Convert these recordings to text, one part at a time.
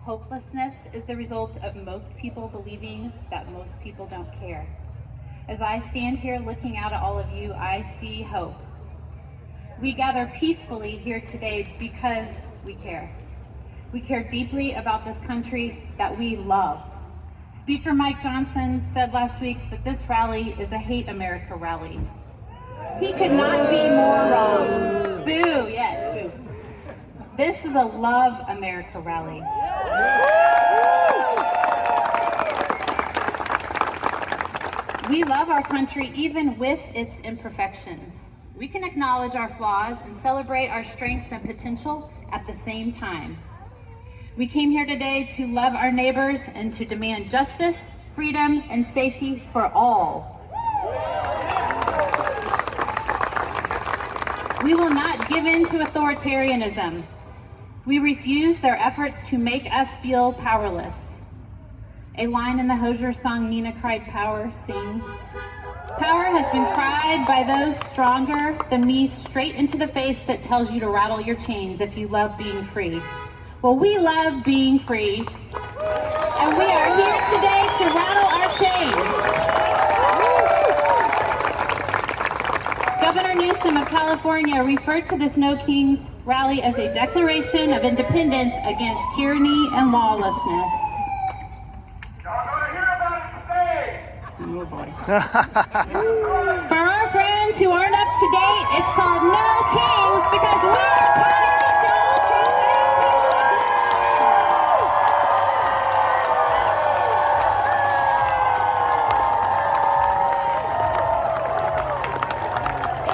Hopelessness is the result of most people believing that most people don't care. As I stand here looking out at all of you, I see hope. We gather peacefully here today because we care. We care deeply about this country that we love. Speaker Mike Johnson said last week that this rally is a hate America rally. He could not be more wrong. Boo, yes, boo. This is a love America rally. We love our country even with its imperfections. We can acknowledge our flaws and celebrate our strengths and potential at the same time. We came here today to love our neighbors and to demand justice, freedom, and safety for all. We will not give in to authoritarianism. We refuse their efforts to make us feel powerless. A line in the Hozier song Nina Cried Power sings, "Power has been cried by those stronger than me straight into the face that tells you to rattle your chains if you love being free." Well, we love being free, and we are here today to rattle our chains. Governor Newsom of California referred to this No Kings rally as a declaration of independence against tyranny and lawlessness. Y'all gonna hear about it today. Oh boy. For our friends who aren't up to date, it's called No Kings because we are tired of Donald Trump.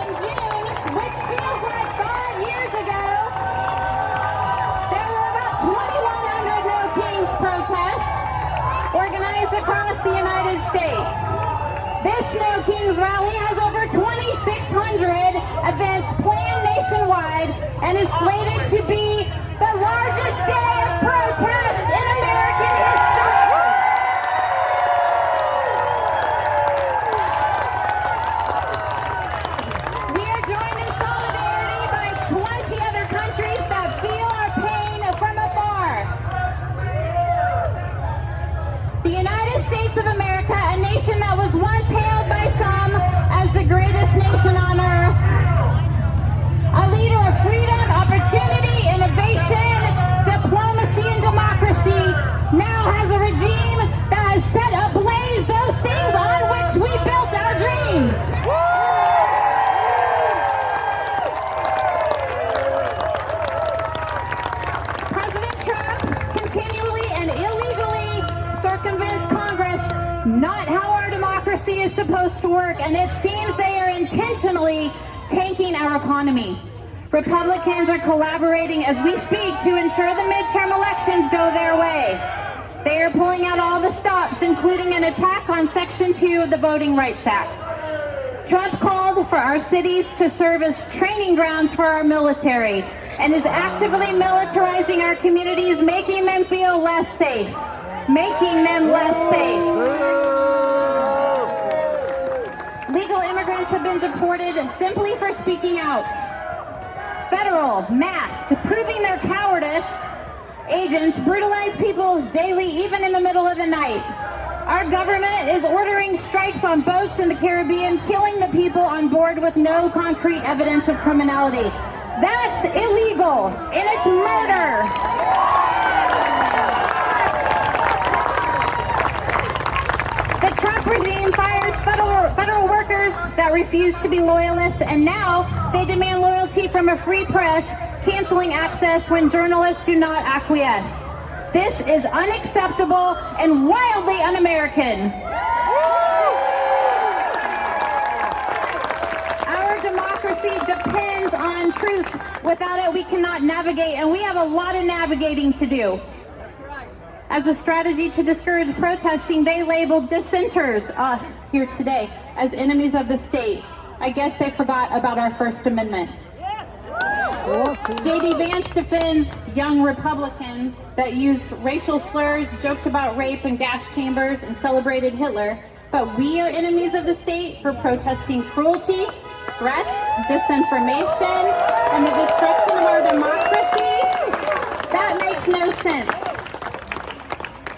In June, which feels like 5 years ago, there were about 2,100 No Kings protests organized across the United States. This No Kings rally has over 2,600 events planned nationwide and is slated to be the largest day of protest in American history. We are joined in solidarity by 20 other countries that feel our pain from afar. The United States of America, a nation that was once hailed by some as the greatest nation on earth. A leader of freedom, opportunity, innovation, diplomacy, and democracy, now has a regime that has set ablaze those things on which we built our dreams. President Trump continually and illegally circumvents Congress, not how our democracy is supposed to work, and it seems they are intentionally tanking our economy. Republicans are collaborating as we speak to ensure the midterm elections go their way. They are pulling out all the stops, including an attack on Section 2 of the Voting Rights Act. Trump called for our cities to serve as training grounds for our military and is actively militarizing our communities, making them feel less safe. Making them less safe. Legal immigrants have been deported simply for speaking out. Federal, masked, proving their cowardice, agents brutalize people daily, even in the middle of the night. Our government is ordering strikes on boats in the Caribbean, killing the people on board with no concrete evidence of criminality. That's illegal, and it's murder. The Trump regime fires federal workers that refuse to be loyalists, and now they demand loyalty from a free press, canceling access when journalists do not acquiesce. This is unacceptable and wildly un-American. Our democracy depends on truth. Without it, we cannot navigate, and we have a lot of navigating to do. As a strategy to discourage protesting, they labeled dissenters, us here today, as enemies of the state. I guess they forgot about our First Amendment. J.D. Vance defends young Republicans that used racial slurs, joked about rape and gas chambers, and celebrated Hitler. But we are enemies of the state for protesting cruelty, threats, disinformation, and the destruction of our democracy? That makes no sense.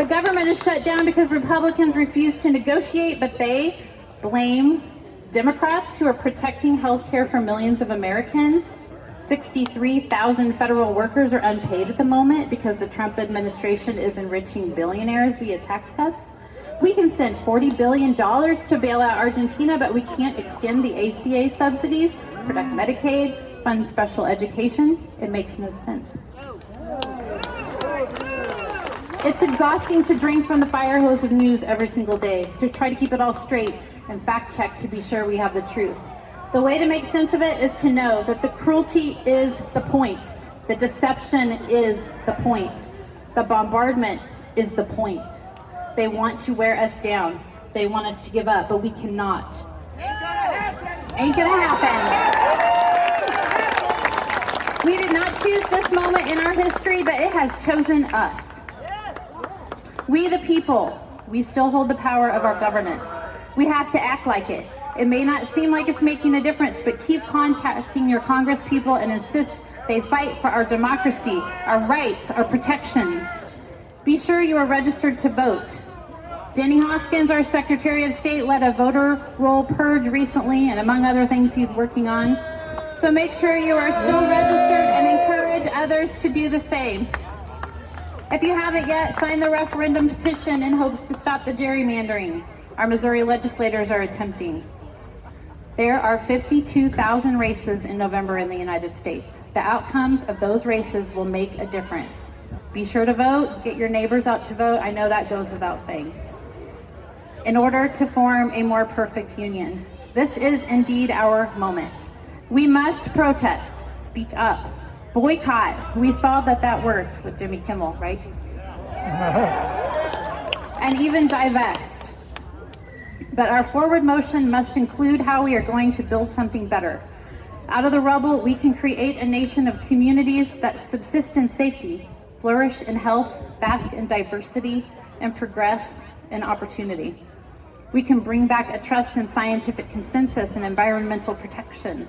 The government is shut down because Republicans refuse to negotiate, but they blame Democrats who are protecting health care for millions of Americans. 63,000 federal workers are unpaid at the moment because the Trump administration is enriching billionaires via tax cuts. We can send $40 billion to bail out Argentina, but we can't extend the ACA subsidies, protect Medicaid, fund special education. It makes no sense. It's exhausting to drink from the fire hose of news every single day, to try to keep it all straight and fact check to be sure we have the truth. The way to make sense of it is to know that the cruelty is the point. The deception is the point. The bombardment is the point. They want to wear us down. They want us to give up, but we cannot. Ain't gonna happen. We did not choose this moment in our history, but it has chosen us. We the people, we still hold the power of our governance. We have to act like it. It may not seem like it's making a difference, but keep contacting your Congress people and insist they fight for our democracy, our rights, our protections. Be sure you are registered to vote. Denny Hoskins, our Secretary of State, led a voter roll purge recently, and among other things he's working on. So make sure you are still registered and encourage others to do the same. If you haven't yet, sign the referendum petition in hopes to stop the gerrymandering our Missouri legislators are attempting. There are 52,000 races in November in the United States. The outcomes of those races will make a difference. Be sure to vote, get your neighbors out to vote. I know that goes without saying. In order to form a more perfect union, this is indeed our moment. We must protest, speak up, boycott. We saw that worked with Jimmy Kimmel, right? And even divest. But our forward motion must include how we are going to build something better. Out of the rubble, we can create a nation of communities that subsist in safety, flourish in health, bask in diversity, and progress in opportunity. We can bring back a trust in scientific consensus and environmental protection.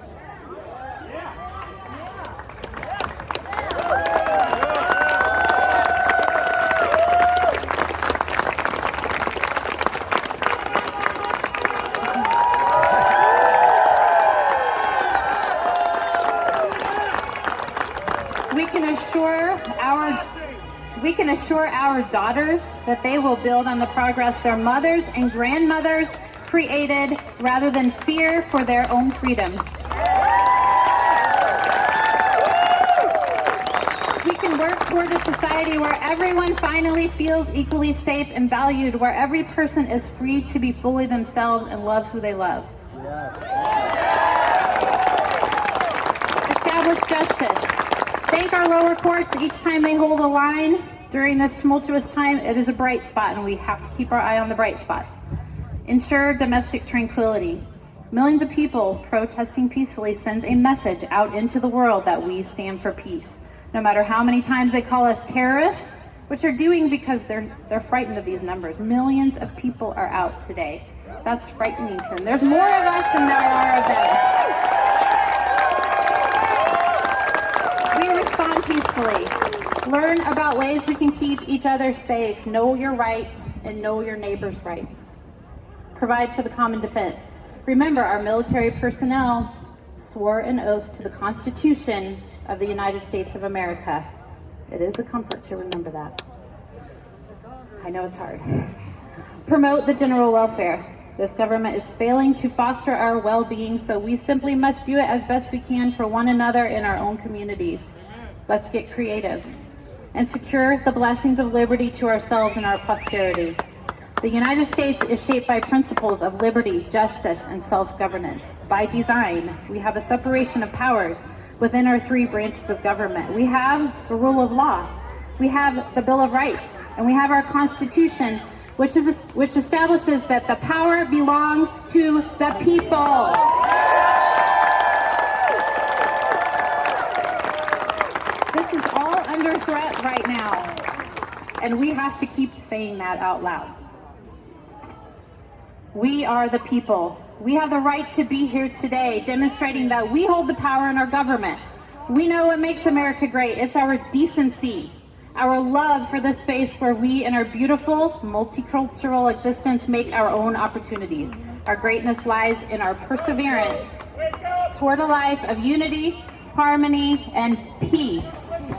We can assure our daughters that they will build on the progress their mothers and grandmothers created rather than fear for their own freedom. We can work toward a society where everyone finally feels equally safe and valued, where every person is free to be fully themselves and love who they love. Establish justice. Thank our lower courts each time they hold a line during this tumultuous time. It is a bright spot, and we have to keep our eye on the bright spots. Ensure domestic tranquility. Millions of people protesting peacefully sends a message out into the world that we stand for peace. No matter how many times they call us terrorists, which they're doing because they're frightened of these numbers. Millions of people are out today. That's frightening to them. There's more of us than there are of them. Respond peacefully. Learn about ways we can keep each other safe. Know your rights and know your neighbor's rights. Provide for the common defense. Remember, our military personnel swore an oath to the Constitution of the United States of America. It is a comfort to remember that. I know it's hard. Promote the general welfare. This government is failing to foster our well-being, so we simply must do it as best we can for one another in our own communities. Let's get creative and secure the blessings of liberty to ourselves and our posterity. The United States is shaped by principles of liberty, justice, and self-governance. By design, we have a separation of powers within our three branches of government. We have the rule of law, we have the Bill of Rights, and we have our Constitution, which establishes that the power belongs to the people. This is all under threat right now, and we have to keep saying that out loud. We are the people. We have the right to be here today, demonstrating that we hold the power in our government. We know what makes America great. It's our decency, our love for the space where we and our beautiful multicultural existence make our own opportunities. Our greatness lies in our perseverance toward a life of unity, harmony, and peace.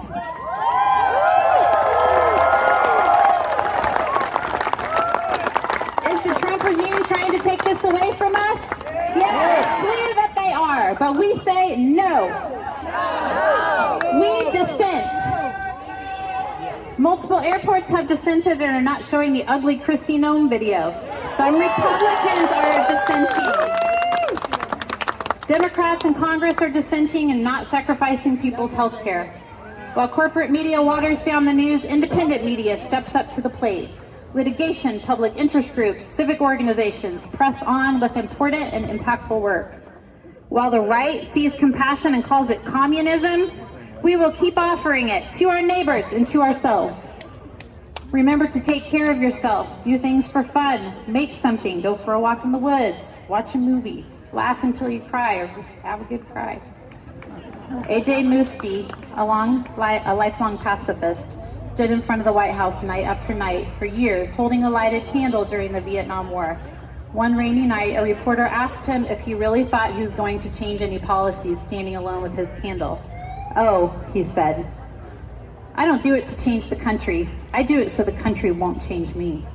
Is the Trump regime trying to take this away from us? Yeah, it's clear that they are, but we say no. We dissent. Multiple airports have dissented and are not showing the ugly Kristi Noem video. Some Republicans are dissenting. Democrats in Congress are dissenting and not sacrificing people's health care. While corporate media waters down the news, independent media steps up to the plate. Litigation, public interest groups, civic organizations press on with important and impactful work. While the right sees compassion and calls it communism, we will keep offering it to our neighbors and to ourselves. Remember to take care of yourself, do things for fun, make something, go for a walk in the woods, watch a movie, laugh until you cry, or just have a good cry. A.J. Musti, a lifelong pacifist, stood in front of the White House night after night for years, holding a lighted candle during the Vietnam War. One rainy night, a reporter asked him if he really thought he was going to change any policies standing alone with his candle. "Oh," he said, "I don't do it to change the country. I do it so the country won't change me."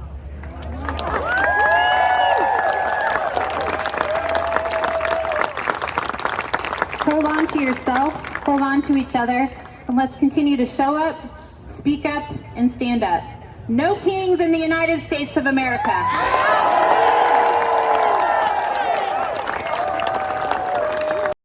Hold on to yourself, hold on to each other, and let's continue to show up, speak up, and stand up. No kings in the United States of America.